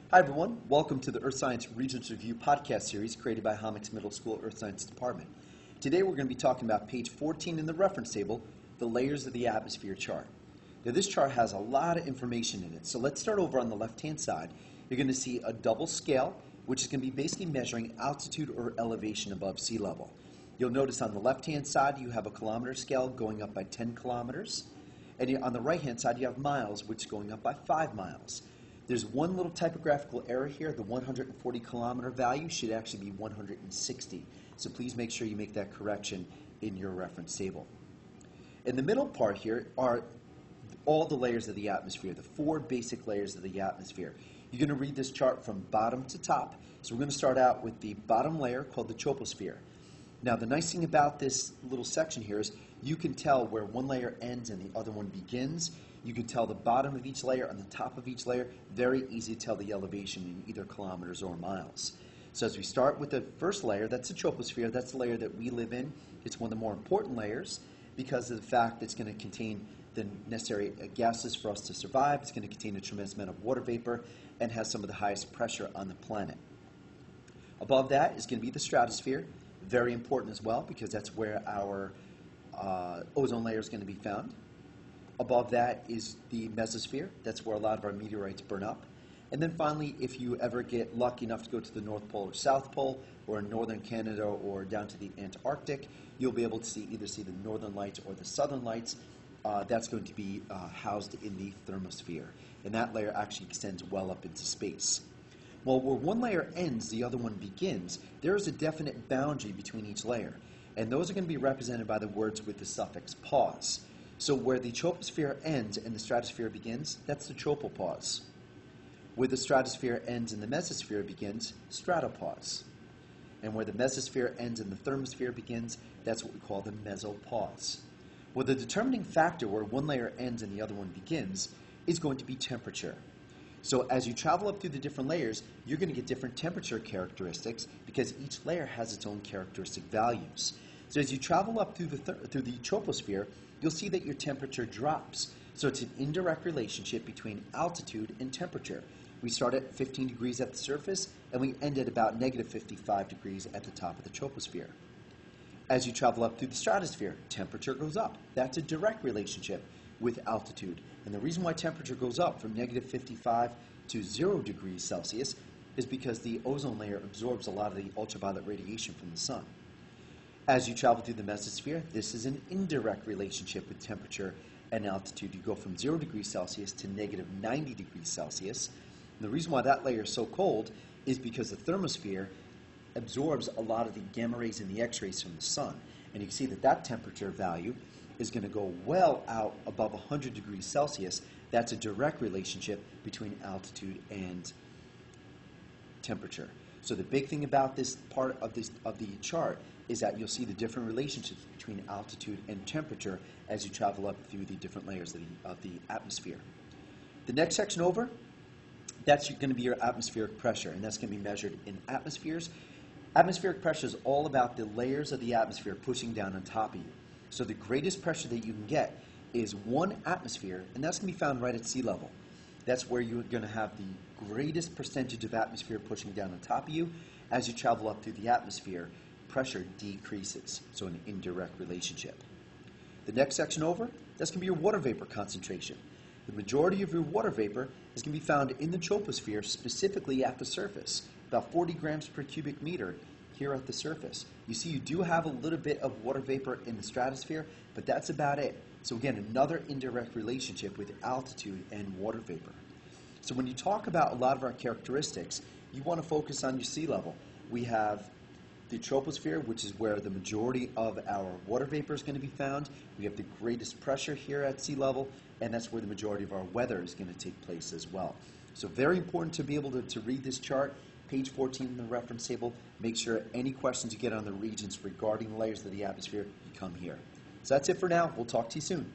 Hi everyone, welcome to the Earth Science Regents Review podcast series created by Hommick's Middle School Earth Science Department. Today we're going to be talking about page 14 in the reference table, the layers of the atmosphere chart. Now this chart has a lot of information in it, so let's start over on the left-hand side. You're going to see a double scale, which is going to be basically measuring altitude or elevation above sea level. You'll notice on the left-hand side you have a kilometer scale going up by 10 kilometers, and on the right-hand side you have miles, which is going up by 5 miles. There's one little typographical error here. The 140 kilometer value should actually be 160. So please make sure you make that correction in your reference table. In the middle part here are all the layers of the atmosphere, the 4 basic layers of the atmosphere. You're going to read this chart from bottom to top. So we're going to start out with the bottom layer called the troposphere. Now the nice thing about this little section here is you can tell where one layer ends and the other one begins. You can tell the bottom of each layer and the top of each layer. Very easy to tell the elevation in either kilometers or miles. So as we start with the first layer, that's the troposphere. That's the layer that we live in. It's one of the more important layers because of the fact that it's going to contain the necessary gases for us to survive. It's going to contain a tremendous amount of water vapor and has some of the highest pressure on the planet. Above that is going to be the stratosphere. Very important as well because that's where our ozone layer is going to be found. Above that is the mesosphere. That's where a lot of our meteorites burn up. And then finally, if you ever get lucky enough to go to the North Pole or South Pole, or in northern Canada or down to the Antarctic, you'll be able to either see the northern lights or the southern lights. That's going to be housed in the thermosphere. And that layer actually extends well up into space. Well, where one layer ends, the other one begins, there is a definite boundary between each layer. And those are going to be represented by the words with the suffix pause. So where the troposphere ends and the stratosphere begins, that's the tropopause. Where the stratosphere ends and the mesosphere begins, stratopause. And where the mesosphere ends and the thermosphere begins, that's what we call the mesopause. Well, the determining factor where one layer ends and the other one begins is going to be temperature. So as you travel up through the different layers, you're going to get different temperature characteristics because each layer has its own characteristic values. So as you travel up through the troposphere, you'll see that your temperature drops. So it's an indirect relationship between altitude and temperature. We start at 15 degrees at the surface, and we end at about negative 55 degrees at the top of the troposphere. As you travel up through the stratosphere, temperature goes up. That's a direct relationship with altitude. And the reason why temperature goes up from negative 55 to 0 degrees Celsius is because the ozone layer absorbs a lot of the ultraviolet radiation from the sun. As you travel through the mesosphere, this is an indirect relationship with temperature and altitude. You go from 0 degrees Celsius to negative 90 degrees Celsius. And the reason why that layer is so cold is because the thermosphere absorbs a lot of the gamma rays and the X-rays from the sun. And you can see that that temperature value is going to go well out above 100 degrees Celsius. That's a direct relationship between altitude and temperature. So the big thing about this part of the chart is that you'll see the different relationships between altitude and temperature as you travel up through the different layers of the atmosphere. The next section over, that's going to be your atmospheric pressure, and that's going to be measured in atmospheres. Atmospheric pressure is all about the layers of the atmosphere pushing down on top of you. So the greatest pressure that you can get is 1 atmosphere, and that's going to be found right at sea level. That's where you're going to have the greatest percentage of atmosphere pushing down on top of you. As you travel up through the atmosphere, pressure decreases, so an indirect relationship. The next section over, that's going to be your water vapor concentration. The majority of your water vapor is going to be found in the troposphere, specifically at the surface, about 40 grams per cubic meter here at the surface. You see you do have a little bit of water vapor in the stratosphere, but that's about it. So again, another indirect relationship with altitude and water vapor. So when you talk about a lot of our characteristics, you want to focus on your sea level. We have the troposphere, which is where the majority of our water vapor is going to be found. We have the greatest pressure here at sea level, and that's where the majority of our weather is going to take place as well. So very important to be able to read this chart. Page 14 in the reference table. Make sure any questions you get on the regions regarding the layers of the atmosphere, you come here. So that's it for now. We'll talk to you soon.